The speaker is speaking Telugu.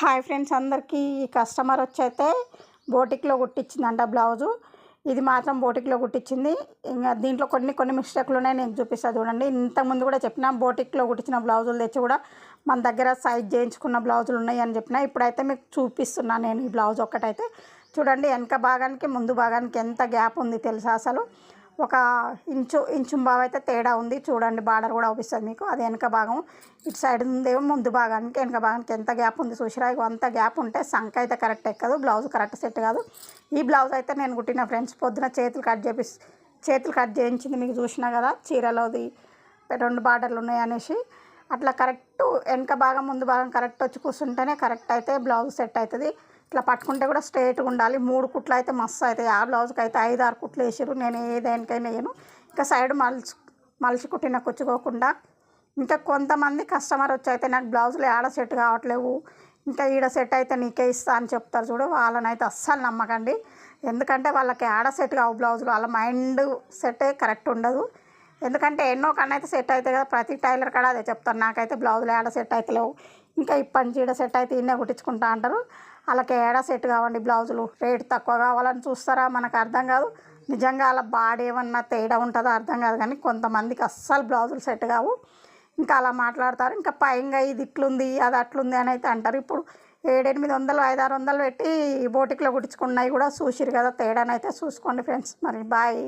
హాయ్ ఫ్రెండ్స్, అందరికీ ఈ కస్టమర్ వచ్చైతే బోటిక్లో కుట్టించిందంట బ్లౌజు. ఇది మాత్రం బోటిక్లో కుట్టించింది. ఇంకా దీంట్లో కొన్ని మిస్టేక్లు ఉన్నాయి, నేను చూపిస్తాను చూడండి. ఇంతకుముందు కూడా చెప్పిన బోటిక్లో కుట్టించిన బ్లౌజులు తెచ్చి కూడా మన దగ్గర సైజ్ చేయించుకున్న బ్లౌజులు ఉన్నాయి అని చెప్పిన. ఇప్పుడైతే మీకు చూపిస్తున్నాను నేను ఈ బ్లౌజ్ ఒక్కటైతే. చూడండి, వెనక భాగానికి ముందు భాగానికి ఎంత గ్యాప్ ఉంది తెలుసా? అసలు ఒక ఇంచు బాగా అయితే తేడా ఉంది. చూడండి, బార్డర్ కూడా అవుపిస్తుంది మీకు. అది వెనక భాగం, ఇటు సైడ్ ఉందేమో ముందు భాగానికి, వెనక భాగానికి ఎంత గ్యాప్ ఉంది చూసిరా. అంత గ్యాప్ ఉంటే సంఖ అయితే కరెక్ట్ ఎక్కదు, బ్లౌజ్ కరెక్ట్ సెట్ కాదు. ఈ బ్లౌజ్ అయితే నేను కుట్టిన ఫ్రెండ్స్. పొద్దున చేతులు కట్ చేయించింది మీకు చూసినా కదా. చీరలోది 2 బార్డర్లు ఉన్నాయి అనేసి అట్లా కరెక్ట్ వెనక భాగం ముందు భాగం కరెక్ట్ వచ్చి కూర్చుంటేనే కరెక్ట్ అయితే బ్లౌజ్ సెట్ అవుతుంది. ఇట్లా పట్టుకుంటే కూడా స్ట్రైట్గా ఉండాలి. 3 కుట్లు అయితే మస్తు అవుతాయి. ఆ బ్లౌజ్కి అయితే 5-6 కుట్లు వేసారు. నేను ఏదేనికైనా వేయను. ఇంకా సైడ్ మలిచి కుట్టిన కుచ్చుకోకుండా. ఇంకా కొంతమంది కస్టమర్ వచ్చి అయితే నాకు బ్లౌజులు ఆడ సెట్ కావట్లేవు, ఇంకా ఈడ సెట్ అయితే నీకే ఇస్తా అని చెప్తారు చూడు. వాళ్ళని అయితే అస్సలు నమ్మకండి. ఎందుకంటే వాళ్ళకి ఆడ సెట్ కావు బ్లౌజులు. వాళ్ళ మైండ్ సెట్ కరెక్ట్ ఉండదు. ఎందుకంటే ఎన్నో కన్నా అయితే సెట్ అవుతాయి కదా. ప్రతి టైలర్ కాడ అదే చెప్తాను, నాకైతే బ్లౌజులు ఆడ సెట్ అవుతలేవు, ఇంకా ఇప్పటి ఈడ సెట్ అయితే ఇన్నే కుట్టించుకుంటా అంటారు. వాళ్ళకి ఏడా సెట్ కావండి బ్లౌజులు. రేటు తక్కువ కావాలని చూస్తారా? మనకు అర్థం కాదు. నిజంగా అలా బాడీ ఏమన్నా తేడా ఉంటుందో అర్థం కాదు. కానీ కొంతమందికి అస్సలు బ్లౌజులు సెట్ కావు, ఇంకా అలా మాట్లాడతారు. ఇంకా పైగా ఇది ఇట్లుంది అది అట్లుంది అని అయితే అంటారు. ఇప్పుడు 700-800 500-600 పెట్టి బోటిక్లో కుట్టించుకున్నాయి కూడా చూసిరు కదా. తేడానైతే చూసుకోండి ఫ్రెండ్స్. మరి బాయ్.